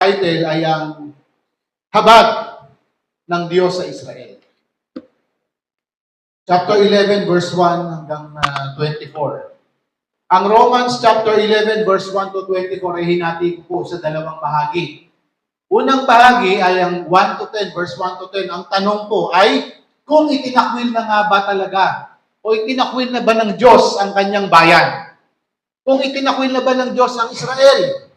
title ay ang habag ng Diyos sa Israel. Chapter 11, verse 1 hanggang 24. Ang Romans chapter 11, verse 1 to 24 ay hinati ko po sa dalawang bahagi. Unang bahagi ay ang 1 to 10, verse 1 to 10. Ang tanong po ay, kung itinakwil na nga ba talaga o itinakwil na ba ng Diyos ang kanyang bayan? Kung itinakwil na ba ng Diyos ang Israel?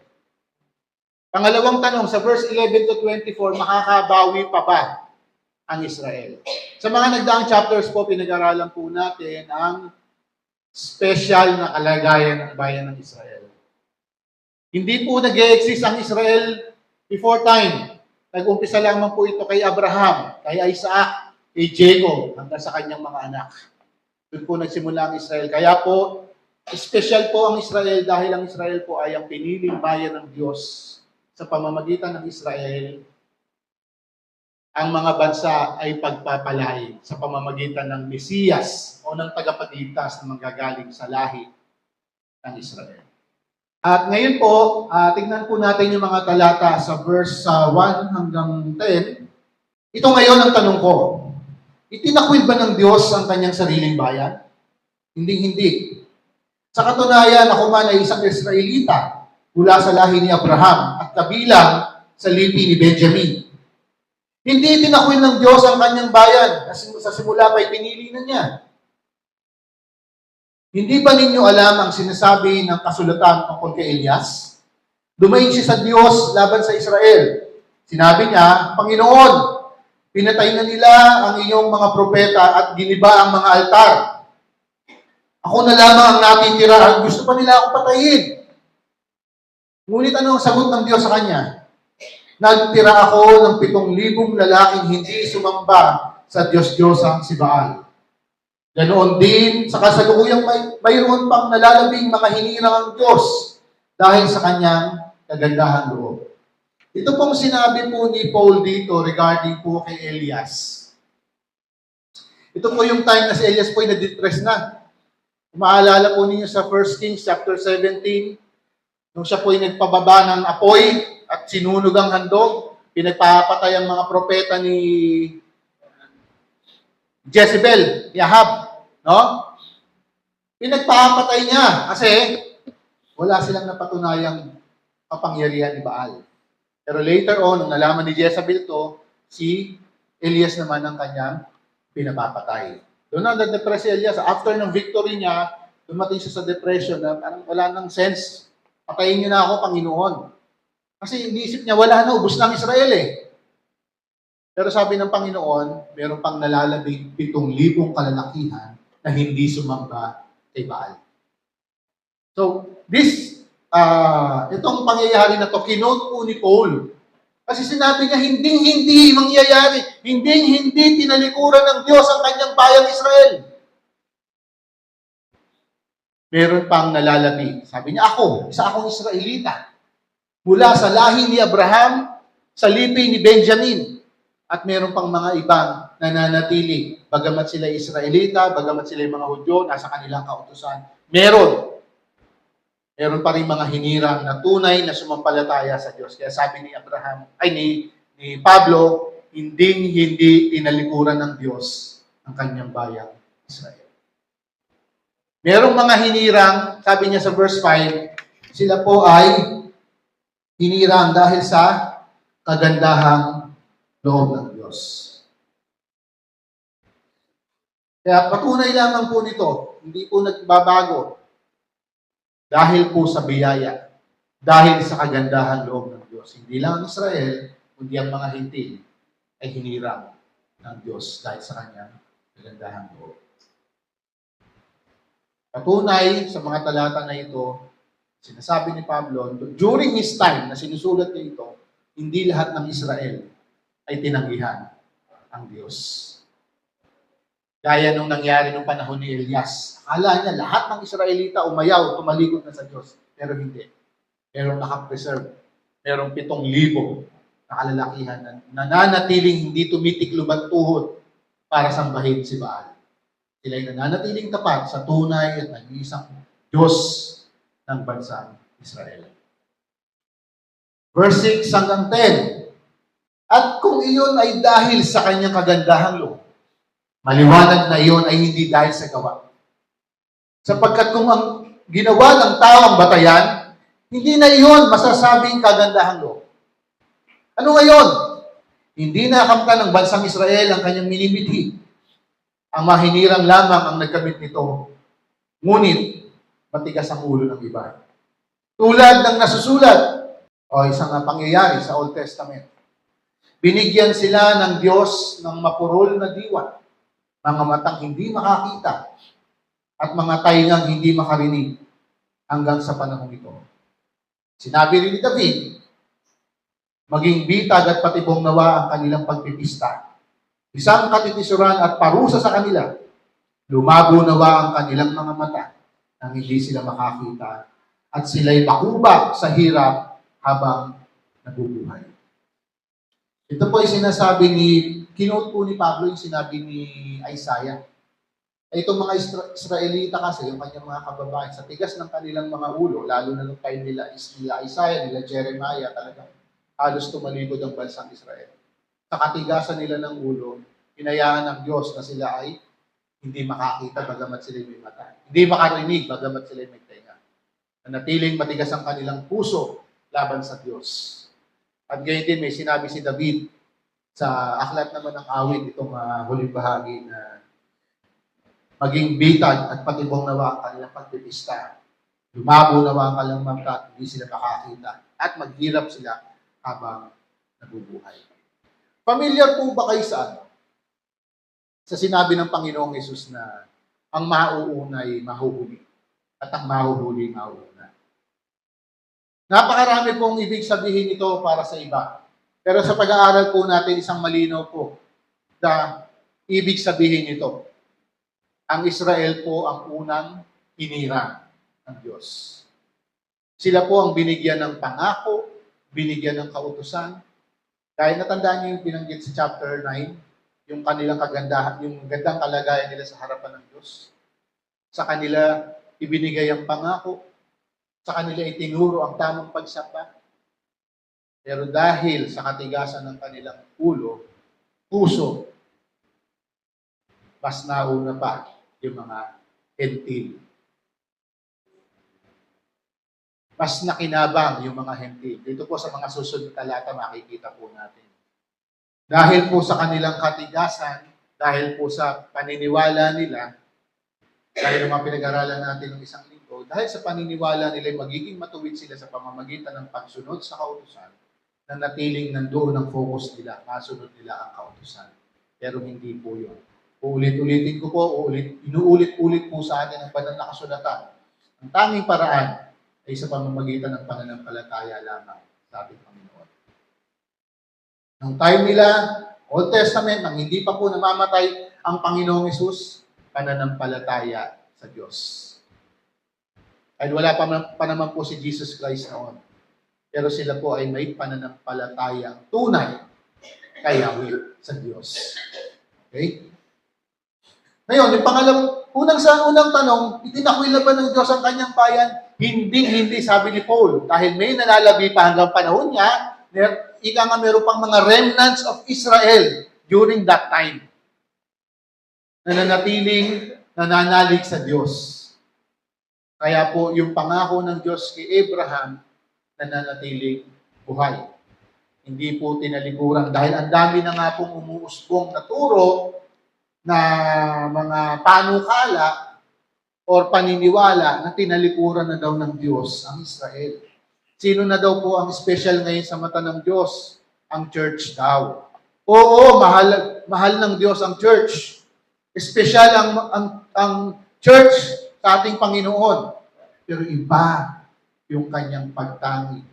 Pangalawang tanong, sa verse 11 to 24, makakabawi pa ba ang Israel? Sa mga nagdaang chapters po, pinag-aralan po natin ang special na kalagayan ng bayan ng Israel. Hindi po nag-e-exist ang Israel before time. Nag-umpisa lamang po ito kay Abraham, kay Isaac, kay Jacob, hanggang sa kanyang mga anak. Doon po nagsimula ang Israel. Kaya po, special po ang Israel dahil ang Israel po ay ang piniling bayan ng Diyos. Sa pamamagitan ng Israel, ang mga bansa ay pagpapalain sa pamamagitan ng Mesiyas o ng tagapagligtas na manggagaling sa lahi ng Israel. At ngayon po, tingnan po natin yung mga talata sa verse 1 hanggang 10. Ito ngayon ang tanong ko. Itinakwil ba ng Diyos ang kanyang sariling bayan? Hindi. Sa katunayan, ako man ay isang Israelita mula sa lahi ni Abraham at kabilang sa lipi ni Benjamin. Hindi itinakwil ng Diyos ang kanyang bayan kasi sa simula pa'y pinili na niya. Hindi ba ninyo alam ang sinasabi ng kasulatan tungkol kay Elias? Dumaing siya sa Diyos laban sa Israel. Sinabi niya, Panginoon, pinatay na nila ang iyong mga propeta at giniba ang mga altar. Ako na lamang ang natitira at gusto pa nila akong patayin. Ngunit ano ang sagot ng Diyos sa kanya? Nagtira ako ng 7,000 lalaking hindi sumamba sa Diyos-Diyosang si Baal. Ganoon din, sa kasalukuyang mayroon pang nalalabing mga hinirang ang Diyos dahil sa kanyang kagandahan loob. Ito pong sinabi po ni Paul dito regarding po kay Elias. Ito po yung time na si Elias po ay na-depress na. Maalala po ninyo sa 1 Kings chapter 17, nung siya po ay nagpababa ng apoy at sinunog ang handog, pinagpapatay ang mga propeta ni Jezebel, Ahab, no? Pinagpapatay niya kasi wala silang napatunayang kapangyarihan ni Baal. Pero later on, nung nalaman ni Jezebel to, si Elias naman ang kanyang pinapapatay. Doon na na-depress si Elias. After ng victory niya, dumating siya sa depression na parang wala nang sense. Patayin niyo na ako, Panginoon. Kasi iniisip niya, wala na, ubos na ang Israel eh. Pero sabi ng Panginoon, meron pang nalalabing 7,000 kalalakihan na hindi sumamba kay Baal. So, itong pangyayari na to, kinote po ni Paul. Kasi sinabi niya, hindi mangyayari, hindi tinalikuran ng Diyos ang kanyang bayang Israel. Meron pang nalalabi. Sabi niya, isa akong Israelita. Mula sa lahi ni Abraham, sa lipi ni Benjamin. At meron pang mga ibang nananatili. Bagamat sila Israelita, bagamat sila mga Hudyo, nasa kanilang kautusan. Meron pa rin mga hinirang na tunay na sumampalataya sa Diyos. Kaya sabi ni Pablo, hindi tinalikuran ng Diyos ang kanyang bayang Israel. Merong mga hinirang, sabi niya sa verse 5, sila po ay hinirang dahil sa kagandahang loob ng Diyos. Kaya patunay lamang po nito, hindi po nagbabago. Dahil po sa biyaya, dahil sa kagandahan loob ng Diyos. Hindi lang ang Israel, kundi ang mga Hintil ay hinirang ng Diyos dahil sa kanyang kagandahan loob. Patunay sa mga talata na ito, sinasabi ni Pablo, during his time na sinusulat niya ito, hindi lahat ng Israel ay tinanggihan ang Diyos. Gaya nung nangyari nung panahon ni Elias. Akala niya lahat ng Israelita umayaw, tumalikod na sa Diyos. Pero hindi. Merong nakapreserve. Merong 7,000 na kalalakihan na nananatiling hindi tumitiklob ang tuhod para sambahin si Baal. Sila ay nananatiling tapat sa tunay at nag-iisang Diyos ng bansang Israel. Verse 6 hanggang 10. At kung iyon ay dahil sa kanyang kagandahang loob, maliwanag na iyon ay hindi dahil sa gawa. Sapagkat kung ang ginawa ng tao ang batayan, hindi na iyon masasabing kagandahang loob. Ano ngayon? Hindi nakamtan ng bansang Israel ang kanyang minimithi. Ang mahinirang lamang ang nagkamit nito. Ngunit, matigas ang ulo ng iba. Tulad ng nasusulat, o isang pangyayari sa Old Testament. Binigyan sila ng Diyos ng mapurol na diwa, mga matang hindi makakita, at mga taingang hindi makarinig hanggang sa panahon ito. Sinabi rin ni David, maging bitag at patibong nawa ang kanilang pagpipista. Isang katitisuran at parusa sa kanila. Lumabo nawa ang kanilang mga mata nang hindi sila makakita at sila'y makuba sa hirap habang nabubuhay. Ito po ay sinasabi kinote po ni Pablo yung sinabi ni Isaiah. Itong mga Israelita kasi, yung kanyang mga kababayan, sa tigas ng kanilang mga ulo, lalo na nung time nila Isaiah, nila Jeremiah, talagang halos tumalikod ang bansang Israel. Sa katigasan nila ng ulo, hinayaan ng Diyos na sila ay hindi makakita bagamat sila may mata. Hindi makarinig bagamat sila may tenga. Natiling matigas ang kanilang puso laban sa Diyos. At gayon din may sinabi si David sa aklat naman ng awit, itong huling bahagi na maging bitag at patibong nawa ang kanilang pagpipista. Lumabo nawa ang kanilang mata, hindi sila makakita. At maghirap sila habang nabubuhay. Familiar po ba kayo sa sinabi ng Panginoong Yesus na ang mauunay mahuhuli at ang mahuhuli mauuna? Napakarami pong ibig sabihin ito para sa iba. Pero sa pag-aaral po natin, isang malinaw po na ibig sabihin ito. Ang Israel po ang unang hinirang ng Diyos. Sila po ang binigyan ng pangako, binigyan ng kautusan. Dahil natandaan niyo yung binanggit sa chapter 9, yung kanilang kagandahan, yung gandang kalagayan nila sa harapan ng Diyos. Sa kanila ibinigay ang pangako, sa kanila itinuro ang tamang pagsamba. Pero dahil sa katigasan ng kanilang puso, mas nauna pa yung mga hentil. Mas nakinabang yung mga hentil. Dito po sa mga susunod na talata makikita po natin. Dahil po sa kanilang katigasan, dahil po sa paniniwala nila, dahil ng mga pinag-aralan natin ng isang linggo, dahil sa paniniwala nila magiging matuwid sila sa pamamagitan ng pagsunod sa kautusan, na natiling nandoon ang focus nila, masunod nila ang kautusan. Pero hindi po yun. Uulit-ulitin ko po, inuulit-ulit po sa atin ang banal na kasulatan. Ang tanging paraan ay sa pamamagitan ng pananampalataya lamang sa ating Panginoon. Nung time nila, Old Testament, nang hindi pa po namamatay ang Panginoong Hesus, pananampalataya sa Diyos. Ay wala pa naman po si Jesus Christ noon. Pero sila po ay may pananampalatayang tunay kay Yahweh sa Diyos. Okay? Ngayon, yung unang tanong, itinakwil ba ng Diyos ang kanyang bayan? Hindi, sabi ni Paul. Dahil may nalalabi pa hanggang panahon niya, meron pang mga remnants of Israel during that time na nanatiling nananalig sa Diyos. Kaya po, yung pangako ng Diyos kay Abraham, nananatiling buhay. Hindi po tinalikuran. Dahil ang dami na nga pong umuusbong na turo na mga panukala or paniniwala na tinalikuran na daw ng Diyos ang Israel. Sino na daw po ang special ngayon sa mata ng Diyos? Ang church daw. Oo, mahal ng Diyos ang church. Special ang church sa ating Panginoon. Pero iba yung kanyang pagtangi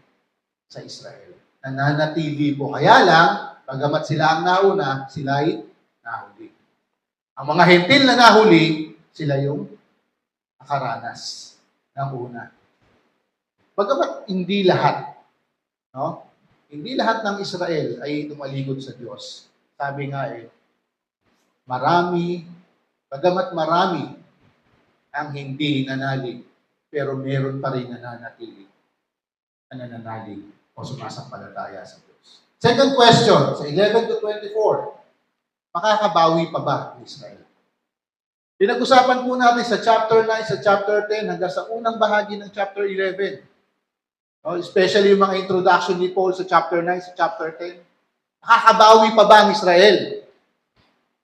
sa Israel. Nananatili po. Kaya lang, bagamat sila ang nauna, sila'y nahuli. Ang mga hentil na nahuli, sila yung nakaranas ng una. Bagamat hindi lahat, no? Hindi lahat ng Israel ay tumalikod sa Diyos. Sabi nga bagamat marami ang hindi nanalig, pero meron pa rin nananatili, nananalig o sumasampalataya sa Diyos. Second question, sa 11 to 24, makakabawi pa ba ang Israel? Pinag-usapan po natin sa chapter 9, sa chapter 10, hanggang sa unang bahagi ng chapter 11. Especially yung mga introduction ni Paul sa chapter 9, sa chapter 10. Makakabawi pa ba ang Israel?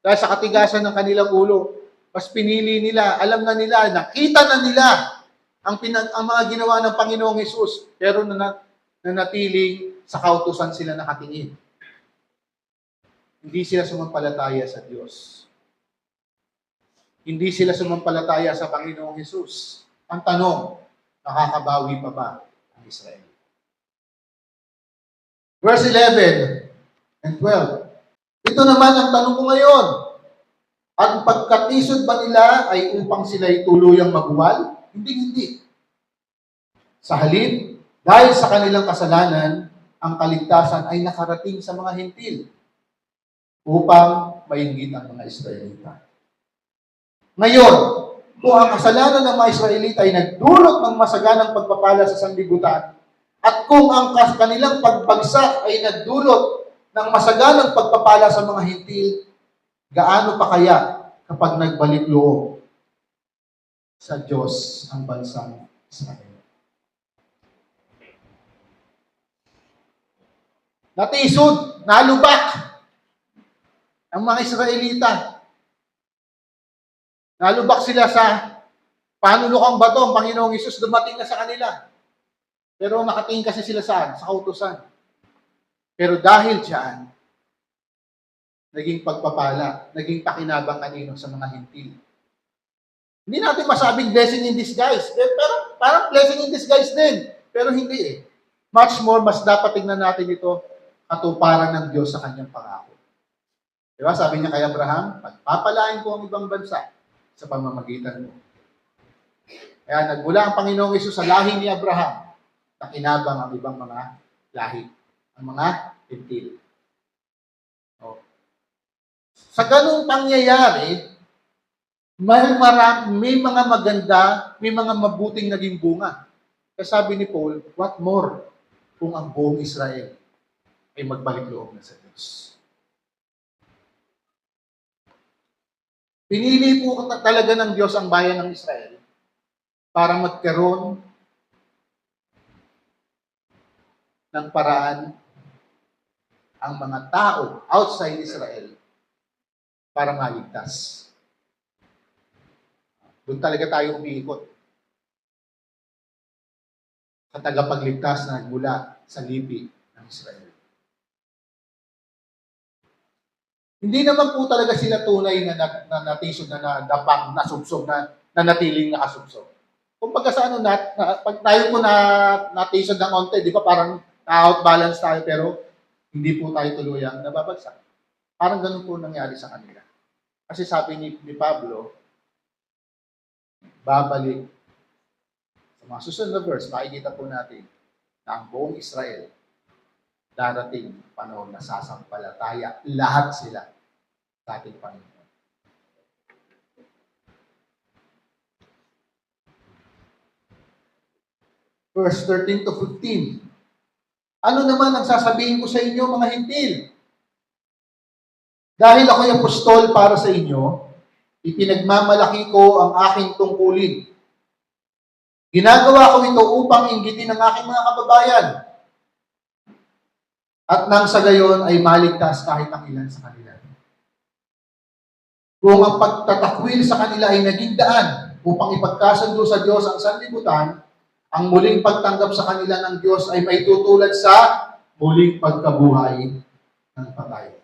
Dahil sa katigasan ng kanilang ulo, mas pinili nila, alam na nila, nakita na nila ang mga ginawa ng Panginoong Hesus, pero nanatiling sa kautusan sila nakatingin. Hindi sila sumampalataya sa Diyos. Hindi sila sumampalataya sa Panginoong Hesus. Ang tanong, nakakabawi pa ba ang Israel? Verse 11 and 12. Ito naman ang tanong ko ngayon. Ang pagkatisod ba nila ay upang sila'y tuluyang mabuwal? Hindi. Sa halip, dahil sa kanilang kasalanan, ang kaligtasan ay nakarating sa mga Hentil upang mainggit ang mga Israelita. Ngayon, kung ang kasalanan ng mga Israelita ay nagdulot ng masaganang pagpapala sa sanlibutan, at kung ang kanilang pagbagsak ay nagdulot ng masaganang pagpapala sa mga Hentil, gaano pa kaya kapag nagbalik loob sa Diyos ang bansang Israel? Natisod, nalubak ang mga Israelita. Nalubak sila sa panulokang bato, ang Panginoong Hesus dumating na sa kanila. Pero nakatingin kasi sila saan? Sa kautusan. Pero dahil diyan, naging pagpapala, naging pakinabang kanino sa mga Hentil. Hindi natin masabing blessing in disguise. Pero parang blessing in disguise din. Pero hindi eh. Much more, mas dapat tingnan natin ito katuparan ng Diyos sa kanyang pangako. Diba? Sabi niya kay Abraham, pagpapalain ko ang ibang bansa sa pamamagitan mo. Kaya nagmula ang Panginoong Hesus sa lahi ni Abraham, nakinabang ang ibang mga lahi, ang mga Hentil. Sa ganung pangyayari, may mga maganda, may mga mabuting naging bunga. Kaya sabi ni Paul, what more kung ang buong Israel ay magbalik loob na sa Diyos? Pinili po talaga ng Diyos ang bayan ng Israel para magkaroon ng paraan ang mga tao outside Israel para maligtas. Doon talaga tayo umiikot. Sa tagapagligtas na nagmula sa lipi ng Israel. Hindi naman po talaga sila tunay na natisod, na nadapang, nasubsob, na natiling nakasubsob. Kung pagka sa ano, pag tayo po natisod ng onte, di ba parang na-outbalance tayo, pero hindi po tayo tuluyang nababagsak. Parang ganun po nangyari sa kanila. Kasi sabi ni Pablo, babalik. Sa mga susunod na verse, makikita po natin na ang buong Israel, darating panahon na sasampalataya lahat sila sa ating Panginoon. Verse 13 to 15. Ano naman ang sasabihin ko sa inyo, mga Hentil? Dahil ako'y apostol para sa inyo, ipinagmamalaki ko ang aking tungkulin. Ginagawa ko ito upang inggitin ang aking mga kababayan. At nang sa gayon ay maligtas kahit ang ilan sa kanila. Kung ang pagtatakwil sa kanila ay naging daan upang ipagkasundo sa Diyos ang sanlibutan, ang muling pagtanggap sa kanila ng Diyos ay may tutulad sa muling pagkabuhay ng patay.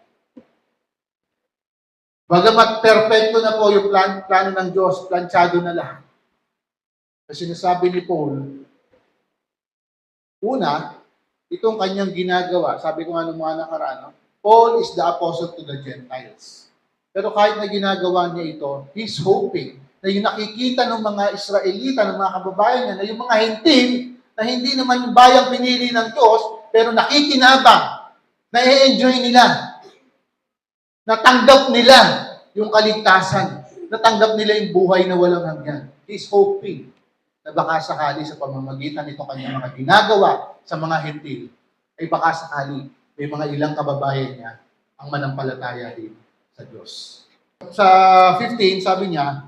Bagamat perfecto na po yung plano ng Diyos, planchado na lahat. Kasi sinasabi ni Paul, una, itong kanyang ginagawa, sabi ko nga nung mga nakaraan, Paul is the apostle to the Gentiles. Pero kahit na ginagawa niya ito, he's hoping na yung nakikita ng mga Israelita, ng mga kababayan niya, na yung mga Hentil, na hindi naman yung bayang pinili ng Diyos, pero nakikinabang, na-enjoy nila, natanggap nila yung kaligtasan, natanggap nila yung buhay na walang hanggan. He's hoping na baka sakali sa pamamagitan nito kanyang mga ginagawa sa mga Hentil, ay baka sakali may mga ilang kababayan niya ang manampalataya din sa Diyos. Sa 15, sabi niya,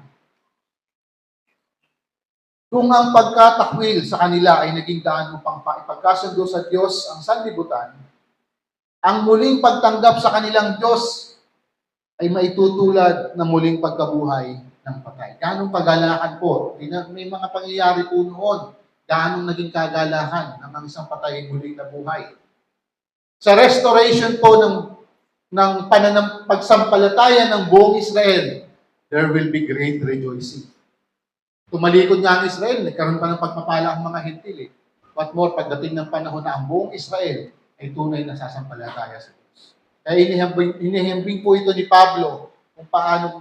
kung ang pagkatakwil sa kanila ay naging daan upang ipagkasundo sa Diyos ang sanlibutan, ang muling pagtanggap sa kanilang Diyos ay maitutulad ng muling pagkabuhay ng patay. Ganong kagalakan po. May mga pangyayari po noon. Ganong naging kagalakan ng isang patay ay muling nabuhay. Sa restoration po ng pagsampalataya ng buong Israel, there will be great rejoicing. Tumalikod nga ang Israel, nagkaroon pa ng pagpapala ang mga Hintil. What more, pagdating ng panahon na ang buong Israel ay tunay na sasampalataya sa Diyos. Kaya inihambing po ito ni Pablo kung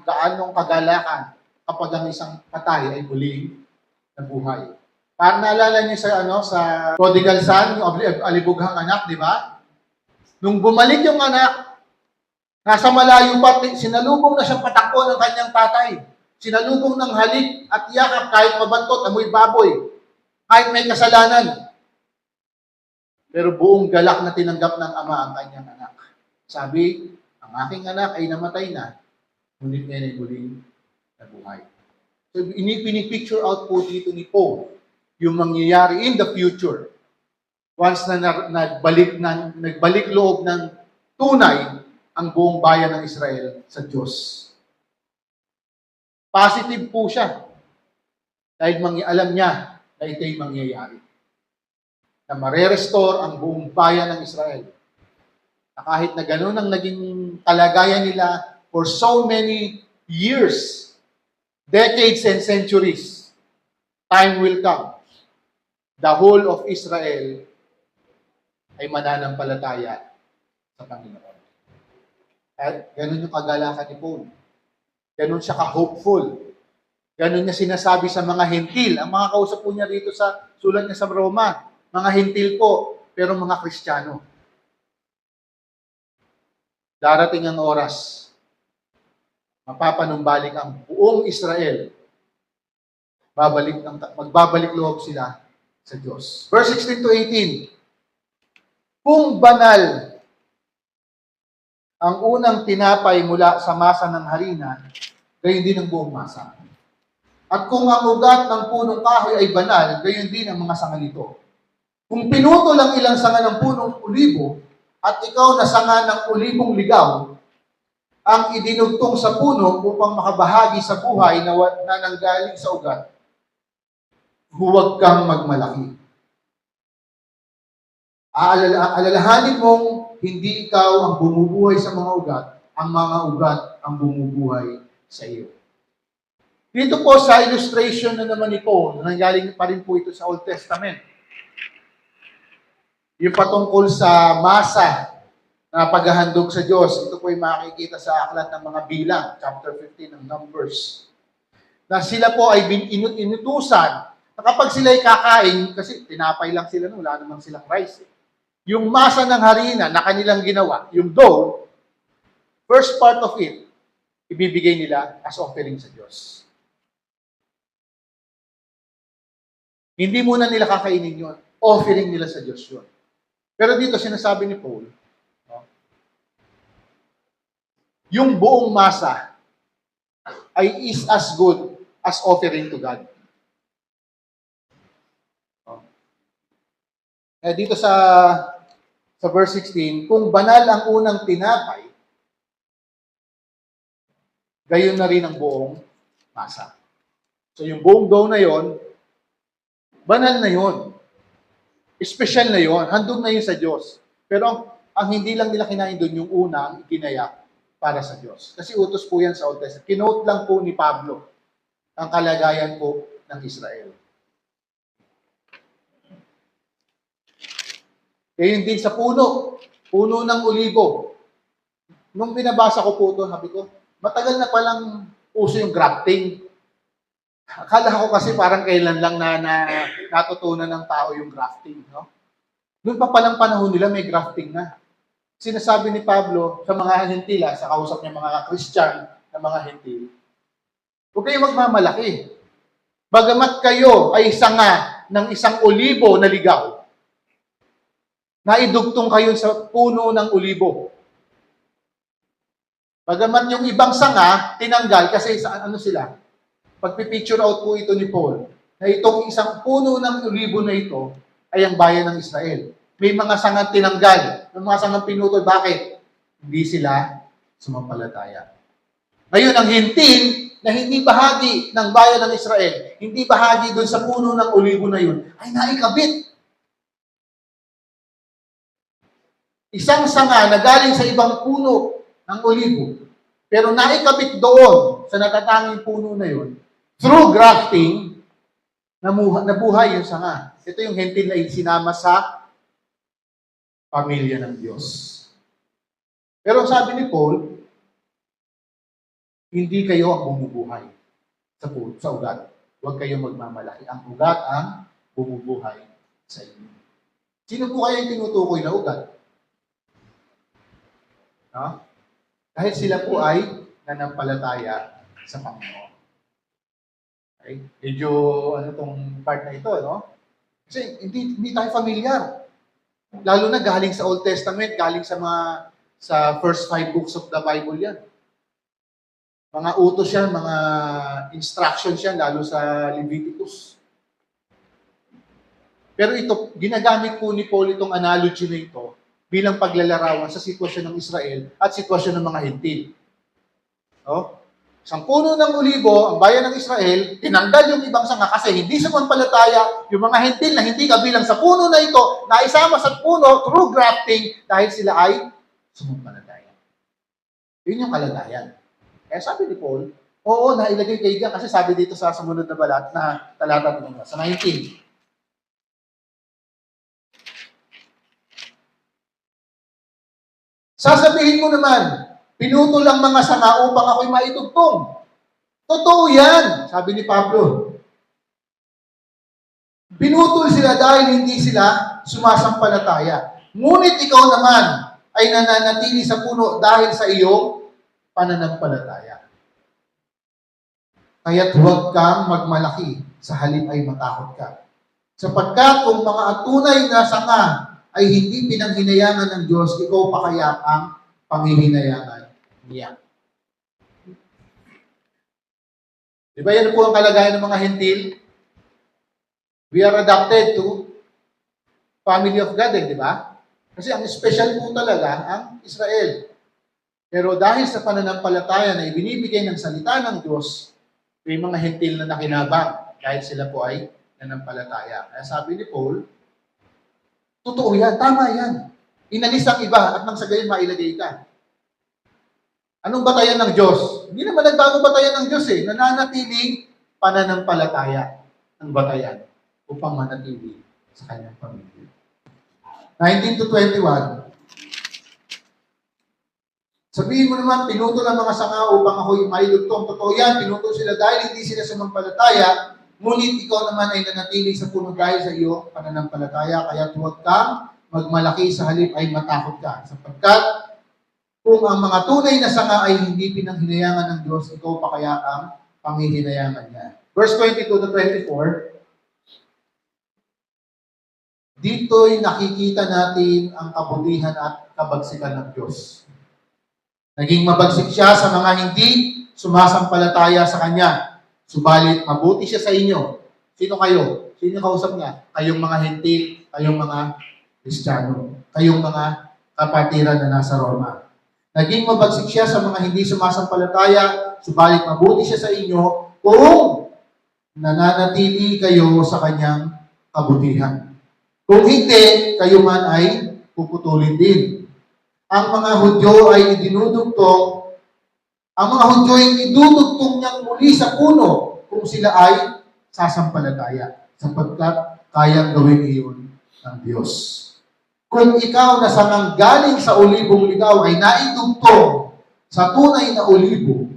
gaanong kagalakan kapag ang isang patay ay muling nabuhay. Parang naalala niyo sa prodigal son, yung alibughang anak, di ba? Nung bumalik yung anak, nasa malayo pa, sinalubong na siyang patakbo ng kanyang tatay. Sinalubong ng halik at yakap kahit mabantot, amoy baboy, kahit may kasalanan. Pero buong galak na tinanggap ng ama ang kanyang anak. Sabi, ang aking anak ay namatay na, ngunit ngayon ay muling nabuhay. So, pinipicture out po dito ni Paul yung mangyayari in the future. Once na nagbalik loob ng tunay ang buong bayan ng Israel sa Diyos. Positive po siya. Dahil alam niya na ito'y mangyayari. Na marerestore ang buong bayan ng Israel. Na kahit na ganun ang naging kalagayan nila for so many years, decades and centuries, time will come. The whole of Israel ay mananampalataya sa Panginoon. At ganun yung kagalakan ni Paul. Ganun siya ka-hopeful. Ganun niya sinasabi sa mga Hintil. Ang mga kausap po niya rito sa sulat niya sa Roma, mga Hintil po, pero mga Kristiyano. Darating ang oras, mapapanumbalik ang buong Israel. Magbabalik loob sila sa Diyos. Verse 16 to 18. Kung banal ang unang tinapay mula sa masa ng harina, gayon din ang buong masa. At kung ang ugat ng punong kahoy ay banal, gayon din ang mga sanga nito. Kung pinuto lang ilang sanga ng punong ulibo, at ikaw na sanga ng ulibong ligaw, ang idinugtong sa puno upang makabahagi sa buhay na nanggaling sa ugat, huwag kang magmalaki. Alalahanin mong hindi ikaw ang bumubuhay sa mga ugat, ang mga ugat ang bumubuhay sa iyo. Dito po sa illustration na naman ni Paul, nanggaling pa rin po ito sa Old Testament. Yung patungkol sa masa na paghahandog sa Diyos, ito po ay makikita sa aklat ng mga bilang, chapter 15 ng Numbers. Na sila po ay inutusan na kapag sila ay kakain, kasi tinapay lang sila, wala namang silang rice. Yung masa ng harina na kanilang ginawa, yung dough, first part of it, ibibigay nila as offering sa Diyos. Hindi muna nila kakainin yun. Offering nila sa Diyos yun. Pero dito sinasabi ni Paul, yung buong masa ay is as good as offering to God. Dito sa verse 16, kung banal ang unang tinapay, gayon na rin ang buong masa. So yung buong dough na yon, banal na yon. Special na yon. Handog na yun sa Diyos. Pero ang hindi lang nila kinain doon, yung unang ikinaya para sa Diyos. Kasi utos po yan sa Old Testament. Kinote lang po ni Pablo ang kalagayan po ng Israel. Ngayon din sa puno ng olibo. Nung binabasa ko po ito, sabi ko, matagal na palang uso yung grafting. Akala ko kasi parang kailan lang na natutunan ng tao yung grafting. No? Noon pa palang panahon nila, may grafting na. Sinasabi ni Pablo sa mga Hentila, sa kausap niya mga Christian na mga Hentil, huwag kayong magmamalaki. Bagamat kayo ay sanga ng isang olibo na ligaw, naidugtong kayo sa puno ng olibo. Bagamat yung ibang sanga, tinanggal kasi sa ano sila, pagpipicture out po ito ni Paul, na itong isang puno ng olibo na ito ay ang bayan ng Israel. May mga sangang tinanggal, may mga sangang pinutol. Bakit? Hindi sila sumampalataya. Ngayon, ang hintil na hindi bahagi ng bayan ng Israel, hindi bahagi doon sa puno ng olibo na yun, ay naikabit. Isang sanga na galing sa ibang puno ng olibo, pero naikabit doon sa natatanging puno na yun, through grafting, nabuhay yung sanga. Ito yung hentil na sinama sa pamilya ng Diyos. Pero sabi ni Paul, hindi kayo ang bumubuhay sa ugat. Huwag kayong magmamalaki. Ang ugat ang bumubuhay sa inyo. Sino po kaya yung tinutukoy na ugat? No? Dahil sila po ay nanampalataya sa Panginoon. Okay? Medyo tong part na ito, no? Kasi hindi tayo familiar. Lalo na galing sa Old Testament, galing sa first 5 books of the Bible yan. Mga utos yan, mga instructions yan, lalo sa Leviticus. Pero ito, ginagamit po ni Paul itong analogy na ito bilang paglalarawan sa sitwasyon ng Israel at sitwasyon ng mga Hentil. No? Isang puno ng olibo, ang bayan ng Israel, tinanggal yung ibang sanga kasi hindi sumampalataya yung mga Hentil na hindi kabilang sa puno na ito, na isama sa puno through grafting dahil sila ay sumampalataya. Yun yung kalagayan. Kaya sabi ni Paul, oo, nailagay kayo dyan kasi sabi dito sa sumunod na balat na talata nung sa 19. Sasabihin mo naman, pinutol ang mga sanga upang ako'y maitugtong. Totoo yan, sabi ni Pablo. Pinutol sila dahil hindi sila sumasampalataya. Ngunit ikaw naman ay nananatili sa puno dahil sa iyong pananampalataya. Kaya't huwag kang magmalaki, sa halip ay matakot ka. Sapagkat kung mga tunay na sanga ay hindi pinanghinayangan ng Diyos, ikaw pa kaya ang panghihinayangan niya. Di ba yan po ang kalagayan ng mga Hentil? We are adopted to family of God, di ba? Kasi ang special po talaga ang Israel. Pero dahil sa pananampalataya na ibinibigay ng salita ng Diyos, may mga Hentil na nakinabang dahil sila po ay nanampalataya. Kaya sabi ni Paul, totoo yan, tama yan. Inalis ang iba at nang sa gayon mailagay ka. Anong batayan ng Diyos? Hindi naman nagbago batayan ng Diyos nananatiling pananampalataya ang batayan upang manatili sa kanyang pamilya. 19 to 21. Sabihin mo naman, pinutol ang mga sanga upang ako'y mailugtong. Totoo yan, pinutol sila dahil hindi sila sumampalataya, ngunit ikaw naman ay nanatili sa puno dahil sa iyo pananampalataya, kaya huwag kang magmalaki, sa halip ay matakot ka. Sapagkat kung ang mga tunay na sanga ay hindi pinanghinayangan ng Diyos, ikaw pa kaya ang panghihinayangan niya. Verse 22 to 24, dito'y nakikita natin ang kabutihan at kabagsikan ng Diyos. Naging mabagsik siya sa mga hindi sumasampalataya sa Kanya. Subalit, mabuti siya sa inyo. Sino kayo? Sino kausap niya? Kayong mga Hentil, kayong mga Kristiyano, kayong mga kapatiran na nasa Roma. Naging mabagsik siya sa mga hindi sumasampalataya, subalit mabuti siya sa inyo kung nananatili kayo sa Kanyang kabutihan. Kung hindi, kayo man ay puputulin din. Ang mga Hudyo ay idinudugtong, ang mga Hudyo ay idudugtong niyang muli sa puno kung sila ay sasampalataya, sapagkat kayang gawin iyon ng Diyos. Kung ikaw na sangang galing sa olibong ligaw ay naidugtong sa tunay na olibo,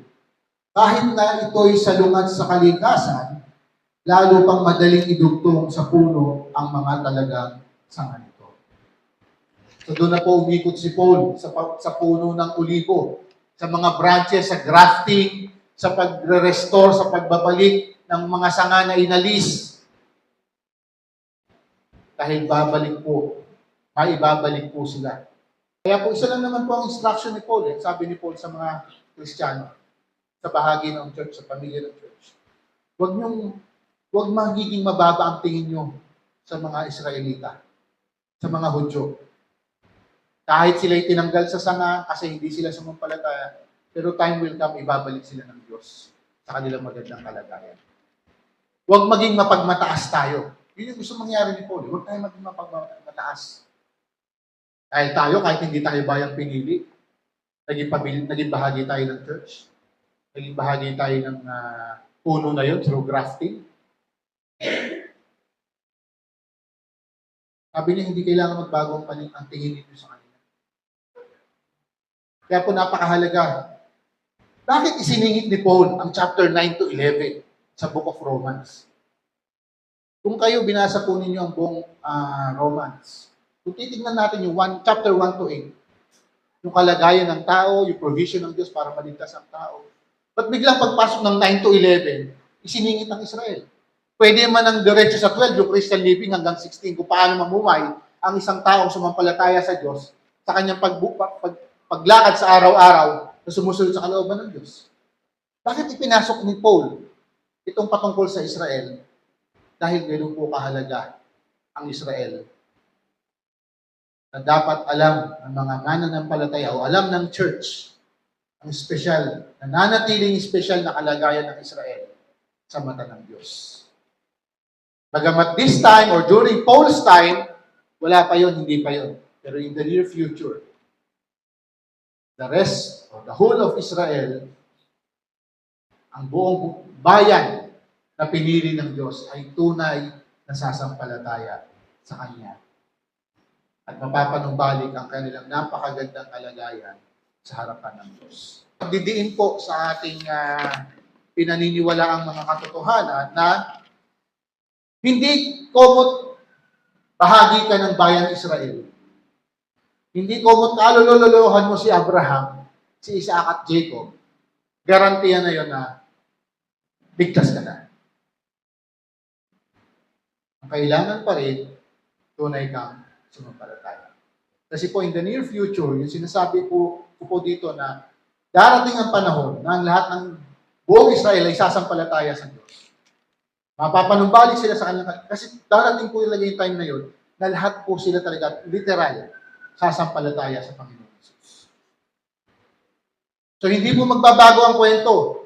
kahit na ito'y salungat sa kalikasan, lalo pang madaling idugtong sa puno ang mga talagang sanga nito. So doon na po umikot si Paul sa puno ng olibo, sa mga branches, sa grafting, sa pagre-restore, sa pagbabalik ng mga sanga na inalis. Dahil babalik po maibabalik po sila. Kaya po, isa lang naman po ang instruction ni Paul. Sabi ni Paul sa mga Kristiyano, sa bahagi ng church, sa pamilya ng church. Huwag magiging mababa ang tingin nyo sa mga Israelita, sa mga Hudyo. Kahit sila'y tinanggal sa sanga kasi hindi sila sumampalataya, pero time will come, ibabalik sila ng Diyos sa kanilang magandang kalagayan. Huwag maging mapagmataas tayo. Yun yung gusto mangyari ni Paul. Huwag tayo maging mapagmataas. Dahil tayo, kahit hindi tayo bayang pinili, naging bahagi tayo ng church. Naging bahagi tayo ng puno na yun through grafting. Sabi niya, hindi kailangan magbago ang tingin ninyo sa kanila. Kaya po napakahalaga. Bakit isiningit ni Paul ang chapter 9 to 11 sa Book of Romans? Kung kayo binasa po ninyo ang buong Romans, kung titignan natin yung chapter 1 to 8, yung kalagayan ng tao, yung provision ng Diyos para maligtas ang tao. But biglang pagpasok ng 9 to 11, isiningit ang Israel. Pwede man ang diretso sa 12, yung Christian living hanggang 16, kung paano mamuhay ang isang taong sumampalataya sa Diyos sa kanyang paglakad sa araw-araw na sumusunod sa kalooban ng Diyos. Bakit ipinasok ni Paul itong patungkol sa Israel? Dahil ganoon po kahalaga ang Israel na dapat alam ng mga mananampalataya o alam ng church ang special, nananatiling special na kalagayan ng Israel sa mata ng Diyos. Bagamat this time or during Paul's time, wala pa yun, hindi pa yun. Pero in the near future, the rest or the whole of Israel, ang buong bayan na pinili ng Diyos ay tunay na sasampalataya sa Kanya. At mapapanumbalik ang kanilang napakagandang kalagayan sa harapan ng Diyos. Didiin po sa ating pinaniniwalaang mga katotohanan na hindi komot bahagi ka ng bayan Israel. Hindi komot kalululuhan mo si Abraham, si Isaac at Jacob. Garantiya na yun na ligtas ka na. Ang kailangan pa rin, tunay kang sumampalataya. Kasi po in the near future, yung sinasabi po dito na darating ang panahon na ang lahat ng buong Israel ay sasampalataya sa Diyos. Mapapanumbalik sila sa kanilang, kasi darating po talaga yung time na yun na lahat po sila talaga literal sasampalataya sa Panginoon Jesus. So hindi po magbabago ang kwento.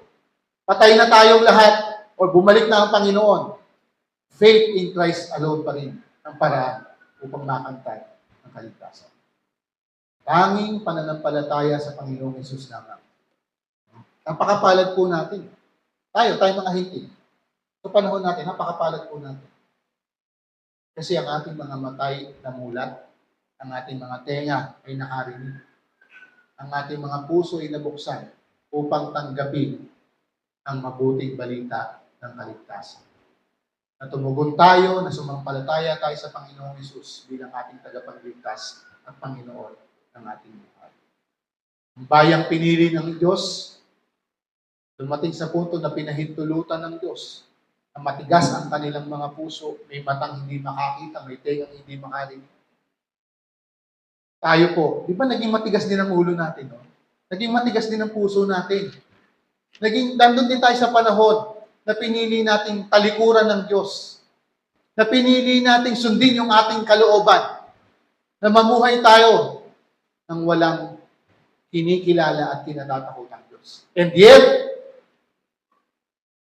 Patay na tayong lahat o bumalik na ang Panginoon. Faith in Christ alone pa rin ang paraan upang makantay ang kaligtasan. Tanging pananampalataya sa Panginoong Jesus lamang. Napakapalad po natin. Tayo mga hintil. Sa panahon natin, napakapalad po natin. Kasi ang ating mga matay na mulat, ang ating mga tenga ay nakarinig. Ang ating mga puso ay nabuksan upang tanggapin ang mabuting balita ng kaligtasan. Na tumugon tayo, na sumampalataya tayo sa Panginoong Hesus bilang ating tagapagligtas at Panginoon ng ating buhay. Ang bayang pinili ng Diyos, dumating sa punto na pinahintulutan ng Diyos na matigas ang kanilang mga puso, may matang hindi makakita, may tengang hindi makarinig. Tayo po, di ba naging matigas din ang ulo natin? No? Naging matigas din ang puso natin. Nandun din tayo sa panahon na pinili nating talikuran ng Diyos. Na pinili nating sundin yung ating kalooban. Na mamuhay tayo ng walang kinikilala at kinatatakutan Diyos. And yet,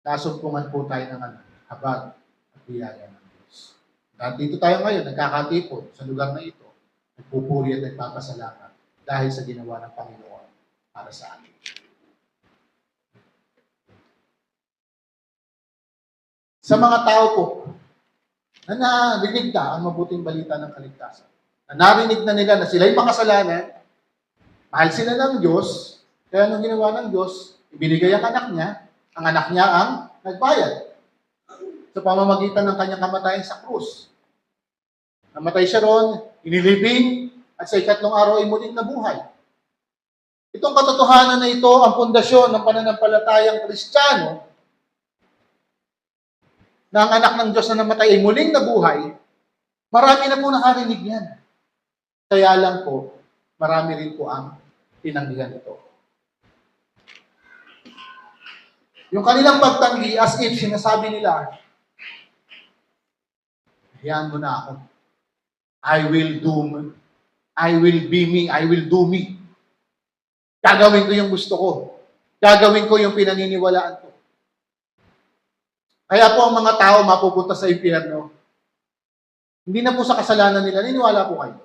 nasumpungan po tayo ng habag at biyaya ng Diyos. Dahil dito tayo ngayon, nagkakatipon sa lugar na ito, nagpupuri at nagpapasalamat dahil sa ginawa ng Panginoon para sa atin. Sa mga tao po, na narinig na ang mabuting balita ng kaligtasan, na narinig na nila na sila'y makasalanan, mahal sila ng Diyos, kaya nung ginawa ng Diyos, ibinigay ang anak niya ang nagbayad sa pamamagitan ng kanyang kamatayan sa krus. Namatay siya ron, inilibing, at sa ikatlong araw ay muling nabuhay. Itong katotohanan na ito, ang pundasyon ng pananampalatayang Kristiyano, na ang anak ng Diyos na namatay ay muling nabuhay, marami na po nakarinig yan. Kaya lang po, marami rin po ang tinanggihan ito. Yung kanilang pagtanggi, as if sinasabi nila, hayaan mo na ako. I will be me, I will do me. Gagawin ko yung gusto ko. Gagawin ko yung pinaniniwalaan ko. Kaya po ang mga tao mapupunta sa impyerno, hindi na po sa kasalanan nila, niniwala po kayo.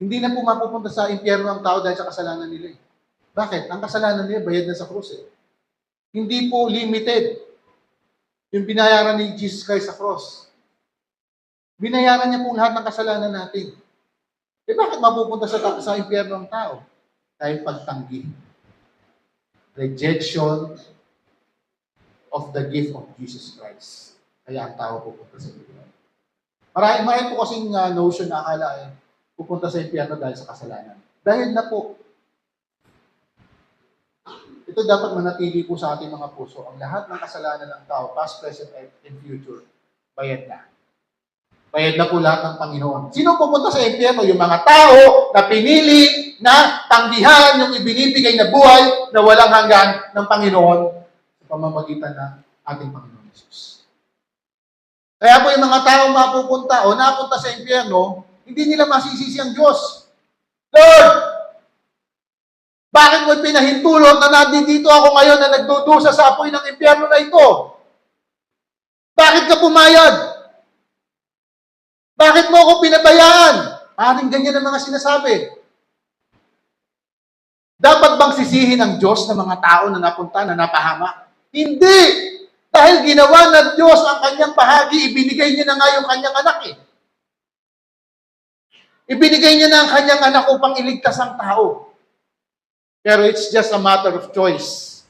Hindi na po mapupunta sa impyerno ang tao dahil sa kasalanan nila. Bakit? Ang kasalanan nila, bayad na sa krus eh. Hindi po limited yung binayaran ni Jesus Christ sa cross. Binayaran niya po lahat ng kasalanan natin. Eh bakit mapupunta sa impyerno ang tao? Dahil pagtanggi. Rejection of the gift of Jesus Christ. Kaya ang tao pupunta sa impyerno. Marami po kasing notion na akala pupunta sa impyerno dahil sa kasalanan. Dahil na po. Ito dapat manatili po sa ating mga puso. Ang lahat ng kasalanan ng tao, past, present, and future, bayad na. Bayad na po lahat ng Panginoon. Sino pupunta sa impyerno? Yung mga tao na pinili na tanggihan yung ibinibigay na buhay na walang hanggan ng Panginoon sa pamamagitan ng ating Panginoon Jesus. Kaya po yung mga tao mapupunta o napunta sa impyerno, hindi nila masisisi ang Diyos. Lord, bakit mo pinahintulot na nandito ako ngayon na nagdudusa sa apoy ng impyerno na ito? Bakit ka pumayag? Bakit mo ako pinabayaan? Maring ganyan ang mga sinasabi. Dapat bang sisihin ang Diyos ng mga tao na napunta, na napahama? Hindi! Dahil ginawa ng Diyos ang kanyang bahagi, ibinigay niya na nga yung kanyang anak eh. Ibinigay niya na ang kanyang anak upang iligtas ang tao. Pero it's just a matter of choice.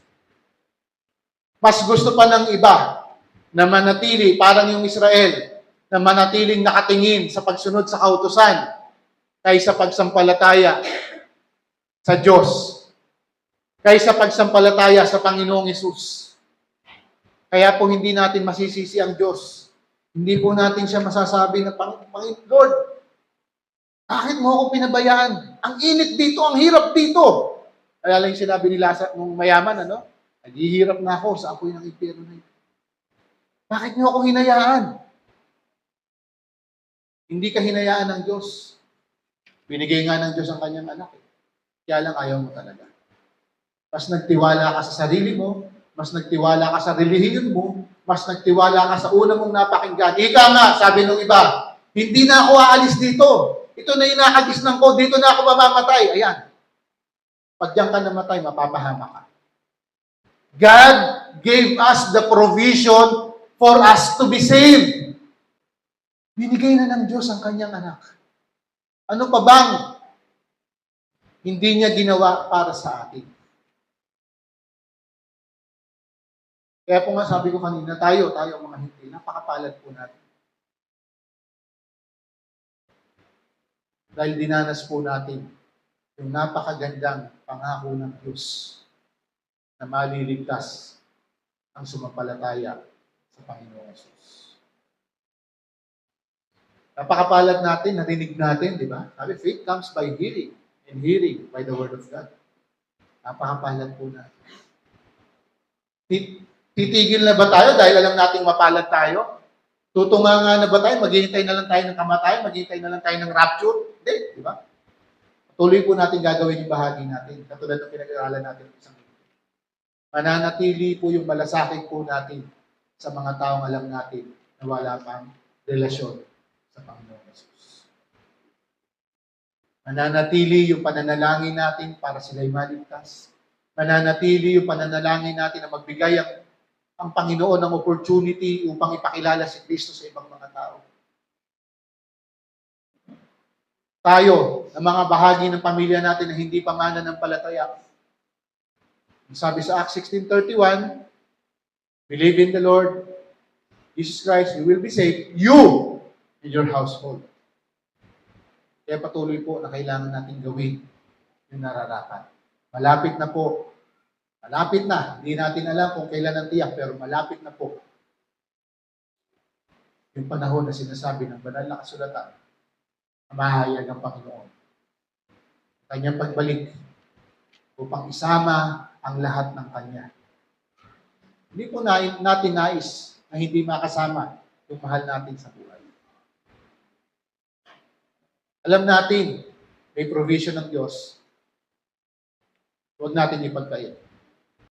Mas gusto pa ng iba na manatili, parang yung Israel, na manatiling nakatingin sa pagsunod sa kautusan kaysa pagsampalataya sa Diyos, kaysa pagsampalataya sa Panginoong Hesus. Kaya po hindi natin masisisi ang Diyos. Hindi po natin siya masasabi na, Lord, bakit mo ako pinabayaan? Ang init dito, ang hirap dito. Kaya lang yung sinabi nila nung mayaman, naghihirap na ako sa apoy ng impyerno na ito. Bakit niyo ako hinayaan? Hindi ka hinayaan ng Diyos. Binigay nga ng Diyos ang kanyang anak. Kaya lang ayaw mo talaga. Mas nagtiwala ka sa sarili mo, mas nagtiwala ka sa relihiyon mo, mas nagtiwala ka sa una mong napakinggan. Ika nga, sabi nung iba, hindi na ako aalis dito. Ito na inakagisnan ko, dito na ako mamamatay. Ayan. Pag diyan ka namatay, mapapahama ka. God gave us the provision for us to be saved. Binigay na ng Diyos ang kanyang anak. Ano pa bang hindi niya ginawa para sa atin? Kaya po nga sabi ko kanina, tayo mga hindi, napakapalad po natin. Dahil dinanas po natin yung napakagandang pangako ng Diyos na maliligtas ang sumampalataya sa Panginoong Jesus. Napakapalad natin, narinig natin, di ba? Sabi, faith comes by hearing, and hearing by the Word of God. Napakapalad po natin. Titigil na ba tayo dahil alam nating mapalad tayo? Tutunganga na ba tayo? Maghihintay na lang tayo ng kamatayan? Maghihintay na lang tayo ng rapture? Hindi, di ba? Tuloy po natin gagawin yung bahagi natin. Katulad ng pinag-aralan natin ng isang minuto. Mananatili po yung malasakit po natin sa mga taong alam natin na wala pang relasyon sa Panginoon Jesus. Mananatili yung pananalangin natin para sila'y maligtas. Mananatili yung pananalangin natin na magbigay ang Panginoon ng opportunity upang ipakilala si Kristo sa ibang mga tao. Tayo, ng mga bahagi ng pamilya natin na hindi pa mananampalataya. Sabi sa Acts 16:31, believe in the Lord Jesus Christ, you will be saved, you and your household. Kaya patuloy po na kailangan natin gawin yung nararapat. Malapit na po. Malapit na. Hindi natin alam kung kailan ang tiyak, pero malapit na po. Yung panahon na sinasabi ng banal na kasulatan, na mahayag ang Panginoon. Kanyang pagbalik upang isama ang lahat ng Kanya. Hindi po natin nais na hindi makasama yung mahal natin sa buhay. Alam natin, may provision ng Diyos. Huwag natin ipagkait.